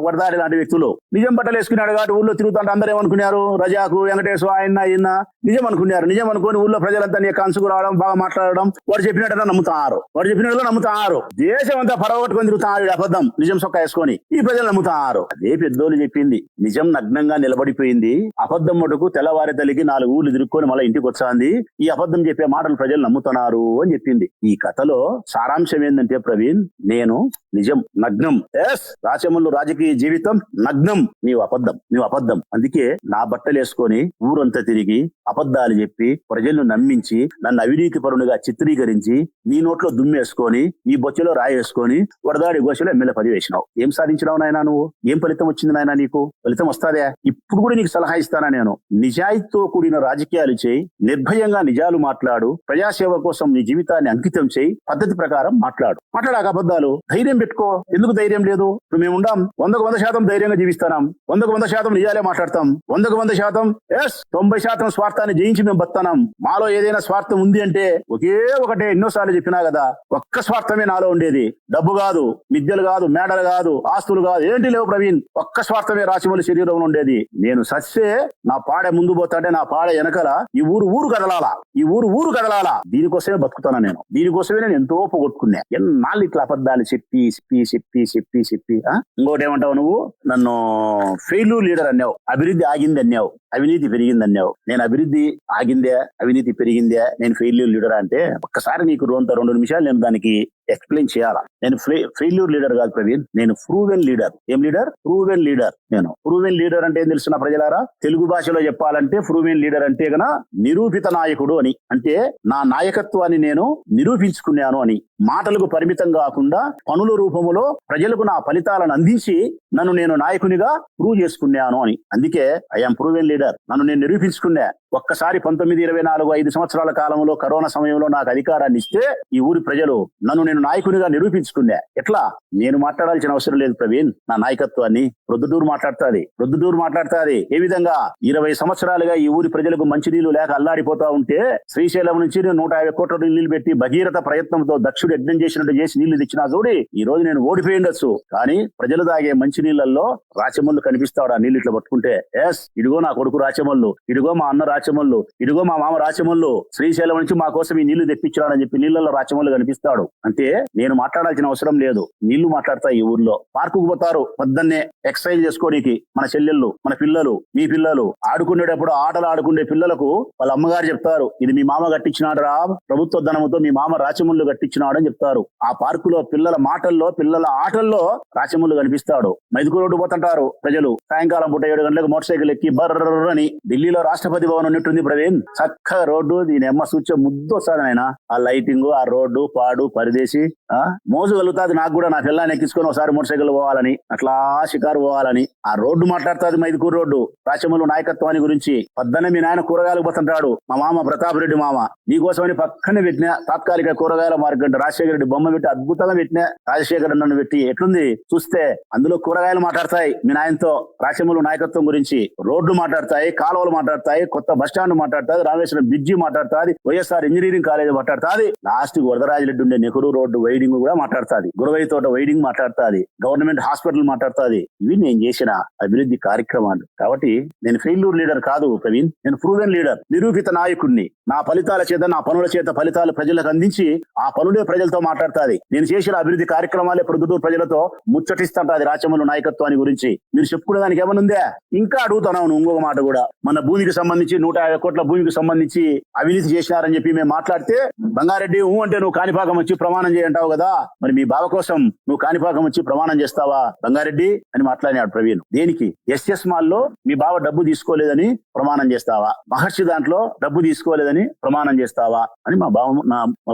వరదాడి లాంటి వ్యక్తులు. నిజం బట్టలు వేసుకున్నాడు కాబట్టి ఊర్లో తిరుగుతుంటే అందరూ ఏమనుకున్నారు? రజాకు, వెంకటేశ్వర, ఆయన నిజం అనుకున్నారు. నిజం అనుకుని ఊర్లో ప్రజలంతా నీ కన్సుకు రావడం, బాగా మాట్లాడడం, వాడు చెప్పినట్టు నమ్ముతారు. దేశం అంతా పడగొట్టుకొని తిరుగుతాడు అబద్ధం నిజం సొక్క వేసుకొని. ఈ ప్రజలు నమ్ముతారు. అదే పెద్దోళ్ళు చెప్పింది. నిజం నగ్నంగా నిలబడిపోయింది. అబద్ధం మటుకు తెల్లవారి తల్లికి 4 ఊర్లు తిరుక్కొని మళ్ళీ ఇంటికి వచ్చాంది. ఈ అబద్ధం చెప్పే మాటలు ప్రజలు నమ్ముతున్నారు అని చెప్పింది. ఈ కథలో సారాంశం ఏంటంటే ప్రవీణ్, నేను నిజం నగ్నం. రాచమల్లు రాజకీయ జీవితం నగ్నం. నీవు అబద్ధం. అందుకే నా బట్టలు వేసుకొని ఊరంతా తిరిగి అబద్ధాలు చెప్పి ప్రజలను నమ్మించి నన్ను అవినీతి పరునిగా చిత్రీకరించి నీ నోట్లో దుమ్మేసుకొని ఈ బొచ్చెలో రాయేసుకొని వరదాడి గోషలో ఎమ్మెల్యే పదవి వేసినావు. ఏం సాధించినావు నాయనా నువ్వు? ఏం ఫలితం వచ్చింది నాయనా నీకు? ఫలితం వస్తాదే? ఇప్పుడు కూడా నీకు సలహా ఇస్తానా నేను. నిజాయితీతో కూడిన రాజకీయాలు చేయి, నిర్భయంగా నిజాలు మాట్లాడు, ప్రజాసేవ కోసం నీ జీవితాన్ని అంకితం చేయి, పద్ధతి ప్రకారం మాట్లాడాక అబద్ధాలు. ధైర్యం పెట్టుకో. ఎందుకు ధైర్యం లేదు? ఇప్పుడు మేము ఉండాం, 100% ధైర్యంగా జీవిస్తాం, 100% నిజాలే మాట్లాడతాం, 100% 90% స్వార్థాన్ని జయించి మేము బతున్నాం. మాలో ఏదైనా స్వార్థం ఉంది అంటే ఒకటే, ఎన్నోసార్లు చెప్పినా కదా, ఒక్క స్వార్థమే నాలో ఉండేది. డబ్బు కాదు, విద్యలు కాదు, మేడలు కాదు, ఆస్తులు కాదు, ఏంటి లేవు ప్రవీణ్. ఒక్క స్వార్థమే రాచమల్లి శరీరంలో ఉండేది. నేను సస్తే నా పాడే ముందు పోతాంటే నా పాడే వెనకల ఈ ఊరు కదలాలా. దీనికోసమే బతుకుతాను నేను. దీనికోసమే నేను ఎంతో పోగొట్టుకున్నా. ఎన్నాళ్ళు ఇట్లా అబద్ధాలు చెప్పి ఇంకోటి ఏమంటావు నువ్వు? నన్ను ఫెయిల్యూర్ లీడర్ అన్నావు, అభివృద్ధి ఆగింది అన్నావు, అవినీతి పెరిగింది అన్నావు. నేను అభివృద్ధి ఆగిందే, అవినీతి పెరిగిందే, నేను ఫెయిల్యూర్ లీడర్ అంటే ఒక్కసారి నీకు 2 నిమిషాలు నేను దానికి ఎక్స్ప్లెయిన్ చేయాలా. నేను ఫెయిల్యూర్ లీడర్ కాదు ప్రవీణ్, నేను ప్రూవెన్ లీడర్. ఏం లీడర్? Proven leader. నేను ప్రూవెన్ లీడర్ అంటే ఏం తెలుసు నా ప్రజలారా? తెలుగు భాషలో చెప్పాలంటే ప్రూవెన్ లీడర్ అంటే గన నిరూపిత నాయకుడు అని. అంటే నా నాయకత్వాన్ని నేను నిరూపించుకున్నాను అని. మాటలకు పరిమితం కాకుండా పనుల రూపంలో ప్రజలకు నా ఫలితాలను అందించి నన్ను నేను నాయకునిగా ప్రూవ్ చేసుకున్నాను అని. అందుకే ఐఎమ్ ప్రూవెన్ లీడర్. నన్ను నేను నిరూపించుకున్నా. ఒక్కసారి 1924 5 సంవత్సరాల కాలంలో కరోనా సమయంలో నాకు అధికారాన్ని ఇస్తే ఈ ఊరి ప్రజలు నన్ను నేను నాయకునిగా నిరూపించుకున్నా. ఎట్లా? నేను మాట్లాడాల్సిన అవసరం లేదు ప్రవీణ్. నా నాయకత్వాన్ని ప్రొద్దుటూరు మాట్లాడుతాది. ఏ విధంగా 20 సంవత్సరాలుగా ఈ ఊరి ప్రజలకు మంచినీళ్లు లేక అల్లాడిపోతా ఉంటే శ్రీశైలం నుంచి 150 కోట్ల నీళ్లు పెట్టి భగీరథ ప్రయత్నంతో దక్షుడు యజ్ఞం చేసినట్టు చేసి నీళ్లు తెచ్చినా చూడి ఈ రోజు నేను ఓడిపోయి ఉండొచ్చు. కానీ ప్రజలు తాగే మంచి నీళ్లలో రాచమల్లు కనిపిస్తాడు. ఆ నీళ్లు ఇట్లా పట్టుకుంటే ఎస్, ఇదిగో నా కొడుకు రాచమల్లు, ఇదిగో మా అన్న రాచమల్లు, ఇదిగో మా మామ రాచమల్లు, శ్రీశైలం నుంచి మా కోసం ఈ నీళ్లు తెప్పించాడని చెప్పి నీళ్లలో రాచమల్లు కనిపిస్తాడు. అంటే నేను మాట్లాడాల్సిన అవసరం లేదు. నీళ్లు మాట్లాడతా. ఈ ఊర్లో పార్కుకు పోతారు పొద్దున్నే ఎక్సర్సైజ్ చేసుకోనికి మన చెల్లెళ్ళు, మన పిల్లలు, మీ పిల్లలు ఆడుకునేటప్పుడు ఆటలు ఆడుకునే పిల్లలకు వాళ్ళ అమ్మగారు చెప్తారు, ఇది మీ మామ కట్టించినాడు రా, ప్రభుత్వ ధనముతో మీ మామ రాచమల్లు కట్టించినాడు అని చెప్తారు. ఆ పార్కులో పిల్లల మాటల్లో, పిల్లల ఆటల్లో రాచమల్లు కనిపిస్తాడు. మైదుకు రోడ్డు పోతుంటారు ప్రజలు. సాయంకాలం పూట 7 గంటలకు మోటార్ సైకిల్ ఎక్కి బర్రని ఢిల్లీలో రాష్ట్రపతి భవన్ ఉన్నట్టుంది ప్రవీణ్. చక్కగా రోడ్డు, దీని అమ్మ సూచ ముద్దు వస్తాడు ఆయన. ఆ లైటింగ్, ఆ రోడ్డు పాడు పరిదేశి మోజు కలుగుతాది. నాకు కూడా నా పిల్లని ఎక్కించుకొని ఒకసారి మోటార్ సైకిల్ పోవాలని, అట్లా షికారు పోవాలని. ఆ రోడ్డు మాట్లాడుతుంది మైదుకూరు రోడ్డు. రాచమల్లు నాయకత్వాన్ని గురించి. పొద్దున్నే మీ నాయన కూరగాయలకు పోతుంటాడు. మా మామ ప్రతాప్ రెడ్డి మామ నీకోసమని పక్కనే పెట్టిన తాత్కాలిక కూరగాయల మార్కెట్ రాజశేఖర రెడ్డి బొమ్మ పెట్టి అద్భుతంగా పెట్టిన. రాజశేఖర నన్ను పెట్టి ఎట్లుంది చూస్తే అందులో కూరగాయలు మాట్లాడతాయి మీ నాయనతో. రాచమల్లు నాయకత్వం గురించి రోడ్లు మాట్లాడతాయి, కాలువలు మాట్లాడతాయి, కొత్త బస్టాండ్ మాట్లాడుతుంది, రామేశ్వరం బ్రిడ్జి మాట్లాడుతుంది, వైఎస్ఆర్ ఇంజనీరింగ్ కాలేజ్ మాట్లాడుతుంది, లాస్ట్ వరదరాజరెడ్డి ఉండే నెహ్రూ రోడ్డు వైడింగ్ కూడా మాట్లాడుతుంది, గురవై తోట వైడింగ్ మాట్లాడుతుంది, గవర్నమెంట్ హాస్పిటల్ మాట్లాడుతుంది. ఇవి నేను చేసిన అభివృద్ధి కార్యక్రమాలు. కాబట్టి నేను ఫెయిల్యూర్ లీడర్ కాదు ప్రవీణ్, నేను ప్రూవెన్ లీడర్, నిరూపిత నాయకుడిని. నా ఫలితాల చేత, నా పనుల చేత ఫలితాలు ప్రజలకు అందించి ఆ పనులే ప్రజలతో మాట్లాడుతుంది. నేను చేసిన అభివృద్ధి కార్యక్రమాలే ప్రొద్దుటూరు ప్రజలతో ముచ్చటిస్తుంటది రాచమల్లు నాయకత్వాన్ని గురించి. మీరు చెప్పుకునే దానికి ఏమనుందే? ఇంకా అడుగుతున్నాను ఇంకొక మాట కూడా. మన భూమికి సంబంధించి 150 కోట్ల భూమికి సంబంధించి అవినీతి చేసినారని చెప్పి మేము మాట్లాడితే, బంగారెడ్డి అంటే నువ్వు కాణిపాకం వచ్చి ప్రమాణం చేయంటావు కదా, మరి మీ బావ కోసం నువ్వు కాణిపాకం వచ్చి ప్రమాణం చేస్తావా బంగారెడ్డి అని మాట్లాడినాడు ప్రవీణ్. దేనికి? ఎస్ఎస్ మాల్లో మీ బావ డబ్బు తీసుకోలేదని ప్రమాణం చేస్తావా? మహర్షి దాంట్లో డబ్బు తీసుకోలేదని ప్రమాణం చేస్తావా అని మా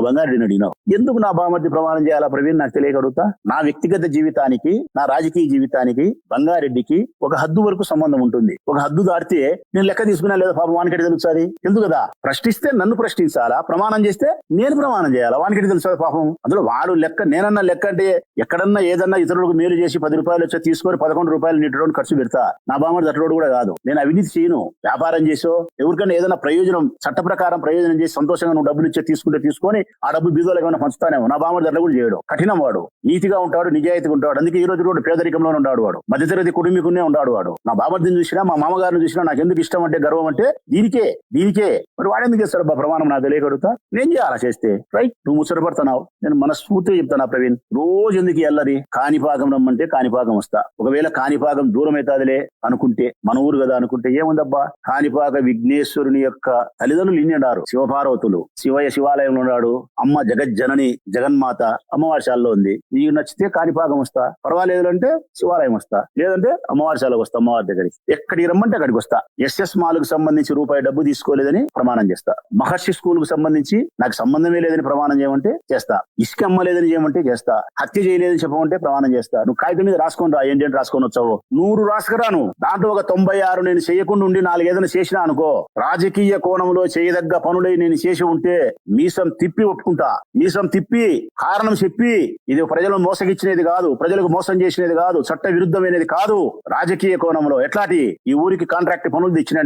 బంగారెడ్డిని అడిగినావు. ఎందుకు నా బావమర్ది ప్రమాణం చేయాలా ప్రవీణ్? నాకు తెలియకడుగుతా. నా వ్యక్తిగత జీవితానికి, నా రాజకీయ జీవితానికి బంగారెడ్డికి ఒక హద్దు వరకు సంబంధం ఉంటుంది. ఒక హద్దు దాటితే నేను లెక్క తీసుకున్నా లేదా పాపం వానికటి తెలుస్తుంది. ఎందుకు కదా? ప్రశ్నిస్తే నన్ను ప్రశ్నించాలా, ప్రమాణం చేస్తే నేను ప్రమాణం చేయాలా? వానికటి తెలుస్తుంది పాపం. అందులో వాడు లెక్క, నేనన్నా లెక్క అంటే ఎక్కడన్నా ఏదన్నా ఇతరులకు మేలు చేసి 10 రూపాయలు వచ్చి తీసుకొని 11 రూపాయలు నీటి ఖర్చు పెడతా. నా బామర్ది అట్రోడు కూడా కాదు. నేను అవినీతి చేయను. వ్యాపారం చేసో ఎవరికైనా ఏదైనా ప్రయోజనం, చట్ట ప్రకారం ప్రయోజనం చేసి సంతోషంగా నువ్వు డబ్బులు ఇచ్చే తీసుకొని ఆ డబ్బు బీదోలకు ఏమైనా పంచుతానేమో. నా బామర్ది అట్లా కూడా చేయడు. కఠినం వాడు, నీతిగా ఉంటాడు, నిజాయితీగా ఉంటాడు. అందుకే ఈ రోజు కూడా పేదరికంలోనే ఉన్నాడు వాడు, మధ్యతరగతి కుటుంబీకునే ఉన్నాడు వాడు. నా బామర్దిని చూసినా, మా మామగారిని చూసినా నాకు ఎందుకు ఇష్టం అంటే, గర్వం అంటే దీనికే. మరి వాడెందుకు చేస్తాడు ప్రమాణం? నాకు తెలియకడుగుతా. నేను చేయాలా? చేస్తే రైట్. నువ్వు ముచ్చటపడుతున్నావు, నేను మనస్ఫూర్తిగా చెప్తాను ప్రవీణ్. రోజు ఎందుకు వెళ్ళది? కాణిపాకం రమ్మంటే కాణిపాకం వస్తా. ఒకవేళ కాణిపాకం దూరం అవుతాదిలే అనుకుంటే, మన ఊరు కదా అనుకుంటే, ఏముందబ్బా, కాణిపాక విఘ్నేశ్వరుని యొక్క తల్లిదండ్రులు ఇన్ని ఉన్నారు. శివపార్వతులు. శివయ్య శివాలయంలో ఉన్నాడు. అమ్మ జగజ్జనని జగన్మాత అమ్మవారిశాలలో ఉంది. నీకు నచ్చితే కాణిపాకం వస్తా, పర్వాలేదు అంటే శివాలయం వస్తా, లేదంటే అమ్మవారిశాలకు వస్తా. అమ్మవారి దగ్గరికి ఎక్కడికి రమ్మంటే అక్కడికి వస్తా. ఎస్ఎస్ మాల్కు సంబంధించి రూపాయి డబ్బు తీసుకోలేదని ప్రమాణం చేస్తా. మహర్షి స్కూల్ కు సంబంధించి నాకు సంబంధమే లేదని ప్రమాణం చేయమంటే చేస్తా. ఇసుక అమ్మలేదని చేయమంటే చేస్తా. హత్య చేయలేదని చెప్పమంటే ప్రమాణం చేస్తా. నువ్వు కాగితం మీద రాసుకొని రా, ఏంటంటే రాసుకొని వచ్చావు. 100 రాసుకురాను. దాంట్లో ఒక 96 నేను చేయకుండా ఉండి 4 ఏదైనా చేసినా అనుకో, రాజకీయ కోణంలో చేయదగ్గ పనులై నేను చేసి ఉంటే మీసం తిప్పి ఒప్పుకుంటా. మీసం తిప్పి కారణం చెప్పి, ఇది ప్రజలను మోసగిచ్చినది కాదు, ప్రజలకు మోసం చేసినది కాదు, చట్ట విరుద్ధమైనది కాదు. రాజకీయ కోణంలో ఎట్లాంటి ఈ ఊరికి కాంట్రాక్ట్ పనులు తెచ్చినా,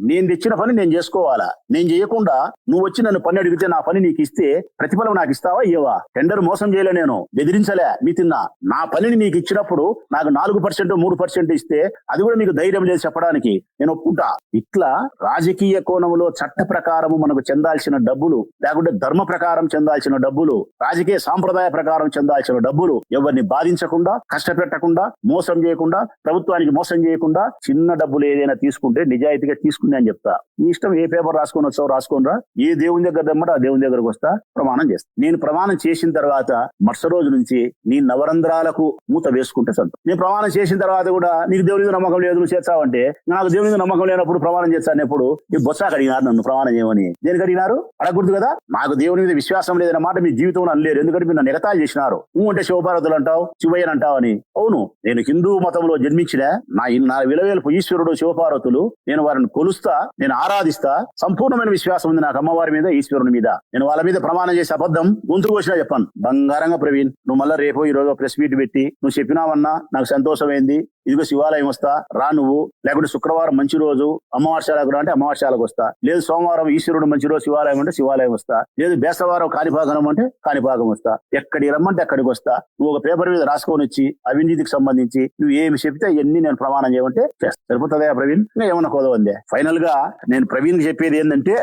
నేను తెచ్చిన పని నేను చేసుకోవాలా. నేను చేయకుండా నువ్వు వచ్చి నన్ను పని అడిగితే నా పని నీకు ఇస్తే ప్రతిఫలం నాకు ఇస్తావా? ఇవ్వవా? టెండర్ మోసం చేయలే, నేను బెదిరించలే, మీ తిన్నా. నా పనిని నీకు ఇచ్చినప్పుడు నాకు 4% 3% ఇస్తే అది కూడా మీకు ధైర్యం లేదు చెప్పడానికి, నేను ఒప్పుకుంటా. ఇట్లా రాజకీయ కోణంలో చట్ట ప్రకారం మనకు చెందాల్సిన డబ్బులు, లేకుంటే ధర్మ ప్రకారం చెందాల్సిన డబ్బులు, రాజకీయ సాంప్రదాయ ప్రకారం చెందాల్సిన డబ్బులు ఎవరిని బాధించకుండా, కష్టపెట్టకుండా, మోసం చేయకుండా, ప్రభుత్వానికి మోసం చేయకుండా చిన్న డబ్బులు ఏదైనా తీసుకుంటే నిజాయితీగా సర్టిఫికేట్ తీసుకుని అని చెప్తా. నీ ఇష్టం, ఏ పేపర్ రాసుకొని వచ్చావు రాసుకోనరా, ఏ దేవుని దగ్గర దమ్మట ఆ దేవుని దగ్గరకు వస్తా, ప్రమాణం చేస్తా. నేను ప్రమాణం చేసిన తర్వాత మరుసటి రోజు నుంచి నీ నవరంధ్రాలకు మూత వేసుకుంటే సంతోషం. నేను ప్రమాణం చేసిన తర్వాత కూడా నీకు దేవుని మీద నమ్మకం లేదు, నువ్వు చేస్తావంటే, నాకు దేవుని మీద నమ్మకం లేనప్పుడు ప్రమాణం చేస్తాను ఎప్పుడు? ఈ బొత్సాకు అడిగినారు నన్ను ప్రమాణం చేయమని. దేనికి అడిగినారు అడగకూడదు కదా. నాకు దేవుని మీద విశ్వాసం లేదన్న మాట మీ జీవితంలో అనలేరు, ఎందుకంటే మీరు నన్ను ఎగతాళి చేసినారు. నువ్వు అంటే శివపార్వతులు అంటావు, శివయ్యని అంటావు అని. అవును, నేను హిందూ మతంలో జన్మించిన నా విలవేల్పు ఈశ్వరుడు శివపార్వతులు, నేను వారిని కొలుస్తా, నేను ఆరాధిస్తా, సంపూర్ణమైన విశ్వాసం ఉంది నాకు అమ్మవారి మీద, ఈశ్వరుని మీద. నేను వాళ్ళ మీద ప్రమాణం చేసి అబద్ధం గొంతుకు వచ్చినా చెప్పాను బంగారంగా. ప్రవీణ్, నువ్వు మళ్ళీ రేపు ఈ రోజు ప్రెస్ మీట్ పెట్టి నువ్వు చెప్పినావన్నా నాకు సంతోషమైంది, ఇదిగో శివాలయం వస్తా రా నువ్వు, లేకుంటే శుక్రవారం మంచి రోజు అమావాస్యాలకు రా అంటే అమావాస్యాలకు వస్తా, లేదు సోమవారం ఈశ్వరుడు మంచి రోజు శివాలయం అంటే శివాలయం వస్తా, లేదు బేస్తవారం కాణిపాకం అంటే కాణిపాకం వస్తా, ఎక్కడికి రమ్మంటే అక్కడికి వస్తా. నువ్వు ఒక పేపర్ మీద రాసుకొని వచ్చి అవినీతికి సంబంధించి నువ్వు ఏమి చెప్తే అవన్నీ నేను ప్రమాణం చేయమంటే చేస్తా. సరిపోతుందా ప్రవీణ్? ఇంకా ఏమన్నా కోదవందే? ఫైనల్ గా నేను ప్రవీణ్ చెప్పేది ఏంటంటే,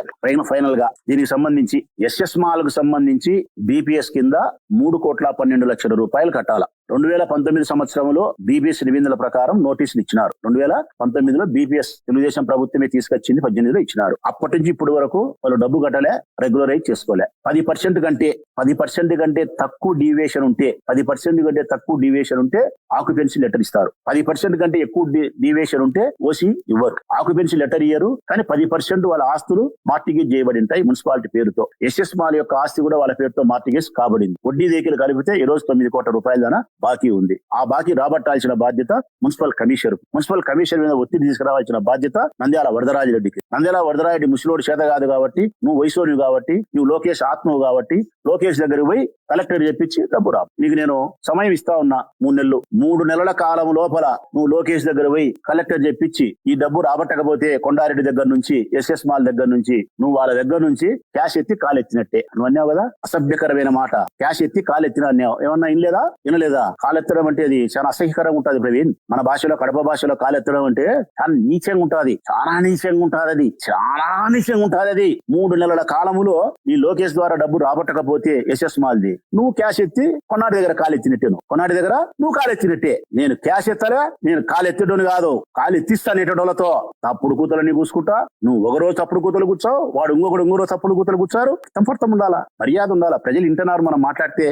ఫైనల్ గా దీనికి సంబంధించి ఎస్ఎస్ మాల్ కు సంబంధించి బీపీఎస్ కింద 3,12,00,000 రూపాయలు కట్టాలా. 2019 సంవత్సరంలో బీపీఎస్ నిబంధనల ప్రకారం నోటీసులు ఇచ్చినారు. 2019లో బీపీఎస్ తెలుగుదేశం ప్రభుత్వమే తీసుకొచ్చింది, 18లో ఇచ్చినారు. అప్పటి నుంచి ఇప్పటి వరకు వాళ్ళు డబ్బు కట్టలే, రెగ్యులరైజ్ చేసుకోలే. 10% కంటే తక్కువ డీవియేషన్ ఉంటే 10% కంటే తక్కువ డీవియేషన్ ఉంటే ఆక్యుపెన్సీ లెటర్ ఇస్తారు. 10% కంటే ఎక్కువ డీవియేషన్ ఉంటే ఓసీ ఇవ్వరు, ఆక్యుపెన్సీ లెటర్ ఇయ్యరు. కానీ 10% వాళ్ళ ఆస్తులు మార్టిగేజ్ చేయబడి ఉంటాయి మున్సిపాలిటీ పేరుతో. ఎస్ఎస్ మాల్ యొక్క ఆస్తి కూడా వాళ్ళ పేరుతో మార్టిగేజ్ కాబడింది. వడ్డీ దేకీలు కలిపితే ఈ రోజు 9 కోట్ల రూపాయల దాకా బాకీ ఉంది. ఆ బాకీ రాబట్టాల్సిన బాధ్యత మున్సిపల్ కమిషనర్ మీద ఒత్తిడి తీసుకురావాల్సిన బాధ్యత నంద్యాల వరదరాజిరెడ్డికి. నంద్యాల వరదరాజిరెడ్డి ముసలోడు చేత కాదు కాబట్టి, నువ్వు వయసోని కాబట్టి, నువ్వు లోకేష్ ఆత్మవు కాబట్టి లోకేష్ దగ్గరికి పోయి కలెక్టర్ చెప్పించి డబ్బు రా. నీకు నేను సమయం ఇస్తా ఉన్నా 3 నెలలు. 3 నెలల కాలం లోపల నువ్వు లోకేష్ దగ్గర పోయి కలెక్టర్ చెప్పించి ఈ డబ్బు రాబట్టకపోతే కొండారెడ్డి దగ్గర నుంచి, ఎస్ఎస్ మాల్ దగ్గర నుంచి, నువ్వు వాళ్ళ దగ్గర నుంచి క్యాష్ ఎత్తి కాలెత్తినట్టే. నువ్వు అన్నావు కదా అసభ్యకరమైన మాట, క్యాష్ ఎత్తి కాలెత్తిన అన్నావు. ఏమన్నా వినలేదా? కాలెత్తడం అంటే అది చాలా అసహ్యకరంగా ఉంటుంది ప్రవీణ్. మన భాషలో, కడప భాషలో కాలెత్తడం అంటే చాలా నీచంగా ఉంటుంది, చాలా నీచంగా ఉంటుంది అది. 3 నెలల కాలములో ఈ లోకేష్ ద్వారా డబ్బు రాబట్టకపోతే ఎస్ఎస్ మాల్ది, నువ్వు క్యాష్ ఎత్తి కొన్నాటి దగ్గర కాలెత్తినట్టే. నువ్వు కాలెత్తినట్టే. నేను క్యాష్ ఎత్తలే, నేను కాలెత్తడని కాదు, కాలెత్తిస్తానేటోళ్ళతో తప్పుడు కూతలని కూసుకుంటా. నువ్వు ఒక రోజు తప్పుడు కూతలు కూర్చావు, వాడు ఇంకో రోజు తప్పుడు కూతలు కూర్చారు. సంపర్తం ఉండాలా, మర్యాద ఉండాలా. ప్రజలు ఇంటన్నారు, మనం మాట్లాడితే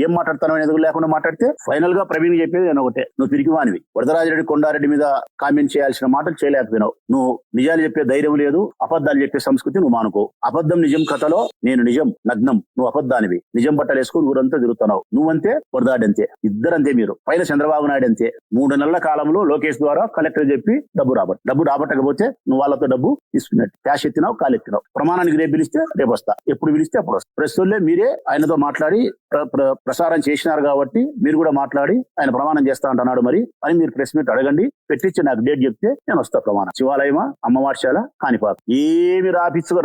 ఏం మాట్లాడతానో అనేది లేకుండా మాట్లాడితే. ఫైనల్ గా ప్రవీణ్ చెప్పేది నేను ఒకటే, నువ్వు పిరికివానివి. వరదరాజిరెడ్డి కొండారెడ్డి మీద కామెంట్ చేయాల్సిన మాటలు చేయలేకపోయినావు. నువ్వు నిజాలు చెప్పే ధైర్యం లేదు, అబద్ధాలు చెప్పే సంస్కృతి నువ్వు మానుకో. అబద్ధం నిజం కథలో నేను నిజం నగ్నం, నువ్వు అబద్ధానివి. నిజం బట్టలు వేసుకుని ఊరంతా తిరుగుతున్నావు. నువ్వంతే, వరదాడి అంతే, ఇద్దరంతే. మీరు పైన చంద్రబాబు నాయుడు అంతే. 3 నెలల కాలంలో లోకేష్ ద్వారా కలెక్టర్ చెప్పి డబ్బు రాబట్టకపోతే నువ్వు వాళ్ళతో డబ్బు తీసుకున్నట్టు. క్యాష్ ఎత్తినావు, కాలెత్తినావు. ప్రమాణానికి రేపు పిలిస్తే రేపు వస్తా, ఎప్పుడు పిలిస్తే అప్పుడు వస్తా. ప్రస్తుతంలో మీరే ఆయనతో మాట్లాడి ప్రసారం చేసినారు కాబట్టి మీరు కూడా మాట్లాడి ఆయన ప్రమాణం చేస్తా అంటున్నాడు మరి అని మీరు ప్రెస్ మీట్ అడగండి, పెట్టించి నాకు డేట్ చెప్తే నేను వస్తా. ప్రమాణం శివాలయమా, అమ్మవార్శాల, కాణిపాక, ఏమి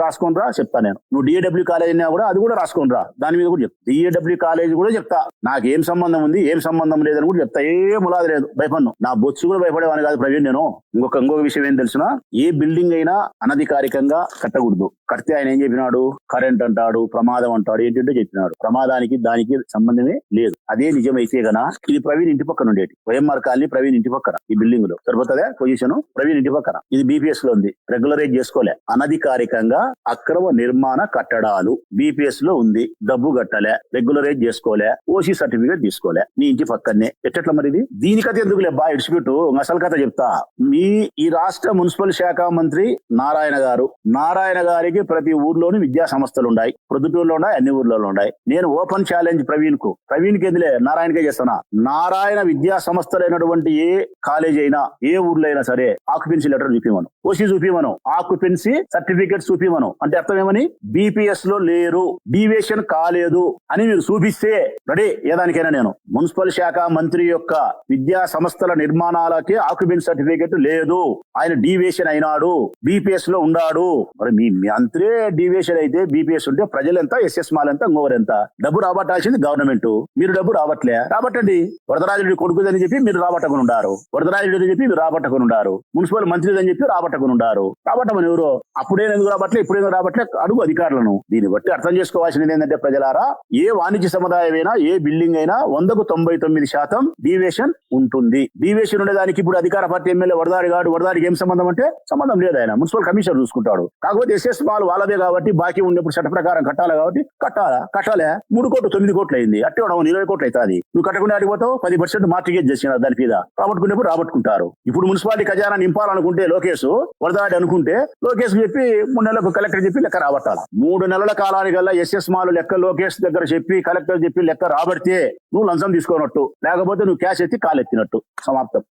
రాసుకొని రా చెప్తా నేను. నువ్వు డిఏడబ్ల్యూ కాలేజ్ అయినా కూడా అది కూడా రాసుకొని రా, దాని మీద కూడా చెప్తా. డిఏడబ్ల్యూ కాలేజ్ కూడా చెప్తా, నాకేం సంబంధం ఉంది ఏం సంబంధం లేదని కూడా చెప్తా. ఏం ములాది లేదు, భయపడ్ను. నా బొచ్చు కూడా భయపడేవాని కాదు ప్రవీణ్ నేను. ఇంకొక విషయం ఏం తెలుసునా, ఏ బిల్డింగ్ అయినా అనధికారికంగా కట్టకూడదు. కడితే ఆయన ఏం చెప్పినాడు, కరెంట్ అంటాడు, ప్రమాదం అంటాడు, ఏంటంటే చెప్పినాడు. ప్రమాదానికి దానికి సంబంధమే లేదు. అదే నిజమైతే గన ఇది ప్రవీణ్ ఇంటి పక్కన ఉండేది, వైఎంఆర్ కాలనీ ప్రవీణ్ ఇంటి పక్కన ఈ బిల్డింగ్ లో సరిపోతుందా పొజిషన్? ప్రవీణ్ ఇంటి పక్కన ఇది బీపీఎస్ లో ఉంది, రెగ్యులరైజ్ చేసుకోలే. అనధికారికంగా అక్రమ నిర్మాణ కట్టడాలు బీపీఎస్ లో ఉంది, డబ్బు కట్టలే, రెగ్యులరైజ్ చేసుకోలే, ఓసీ సర్టిఫికేట్ తీసుకోలే, నీ ఇంటి పక్కనే. ఎట్లా మరి ఇది? దీనికైతే ఎందుకు లేబ్బా, ఇడిచిపెట్టు, అసలు కథ చెప్తా. ఈ రాష్ట్ర మున్సిపల్ శాఖ మంత్రి నారాయణ గారికి ప్రతి ఊర్లోని విద్యా సంస్థలు ఉన్నాయి, ప్రొద్దుటూరులో ఉన్నాయి, అన్ని ఊర్లలో ఉన్నాయి. నేను ఓపెన్ ఛాలెంజ్ ప్రవీణ్ కి ఎందులే, నారాయణకే చేస్తున్నా. నారాయణ విద్యా సంస్థలైనటువంటి ఏ కాలేజ్ అయినా, ఏ ఊర్లో అయినా సరే ఆక్యుపెన్సీ లెటర్ చూపిమను, ఓసీ చూపిమను, ఆక్యుపెన్సీ సర్టిఫికేట్ చూపిమను. అంటే అర్థం ఏమని, బీపీఎస్ లో లేరు, డీవియేషన్ కాలేదు అని మీరు చూపిస్తే రెడీ ఏదానికైనా. నేను మున్సిపల్ శాఖ మంత్రి యొక్క విద్యా సంస్థల నిర్మాణాలకి ఆక్యుపెన్సీ సర్టిఫికేట్ లేదు, ఆయన డీవియేషన్ అయినాడు, బీపీఎస్ లో ఉన్నాడు. మరి మీ మంత్రి డీవియేషన్ అయితే బీపీఎస్ ఉంటే ప్రజలు ఎంత, ఎస్ఎస్ మాల్ ఎంత, ఇంకోరు ఎంత? డబ్బు రాబట్టాల్సింది గవర్నమెంట్, మీరు డబ్బు రాబట్టండి. వరదరాజరెడ్డి కొడుకుదని చెప్పి మీరు రాబట్టకుని ఉండారు, వరదరాజరెడ్డి చెప్పి మీరు రాబట్టకుని ఉండారు, మున్సిపల్ మంత్రి అని చెప్పి రాబట్టకుని ఉండారు. రాబట్టమని ఎవరు? అప్పుడే ఎందుకు రాబట్టలే, ఇప్పుడేందుకు రాబట్టలే అడుగు అధికారులను. దీన్ని బట్టి అర్థం చేసుకోవాల్సింది ఏంటంటే, ప్రజలారా, ఏ వాణిజ్య సముదాయమైనా, ఏ బిల్డింగ్ అయినా 100కు 99% డీవియేషన్ ఉంటుంది. డీవియేషన్ ఉండేదానికి ఇప్పుడు అధికార పార్టీ ఎమ్మెల్యే వరద వరదాడికి ఏం సంబంధం అంటే సంబంధం లేదు. ఆయన మున్సిపల్ కమిషనర్ చూసుకుంటాడు. కాకపోతే ఎస్ఎస్ మాల్ వాళ్ళదే కాబట్టి బాకీ ఉన్నప్పుడు చట్ట ప్రకారం కట్టాలి కాబట్టి కట్టాలే 3 కోట్లు 9 కోట్లు అయింది. అట్టే 20 కోట్లు అవుతుంది. నువ్వు కట్టకుండా అడిగిపోతావు 10% మార్టిగేజ్ చేసిన దాని మీద రాబట్టుకునేప్పుడు రాబట్టుకుంటారు. ఇప్పుడు మున్సిపాలిటీ ఖజానా నింపాలనుకుంటే లోకేష్ వరదాడి అనుకుంటే లోకేష్ చెప్పి 3 నెలలకు కలెక్టర్ చెప్పి లెక్క రాబట్టాలి. 3 నెలల కాలానికల్లా ఎస్ఎస్ మాల్ లెక్క లోకేష్ దగ్గర చెప్పి కలెక్టర్ చెప్పి లెక్క రాబడితే నువ్వు లంచం తీసుకోనట్టు, లేకపోతే నువ్వు క్యాష్ ఎత్తి కాలెత్తినట్టు. సమాప్తం.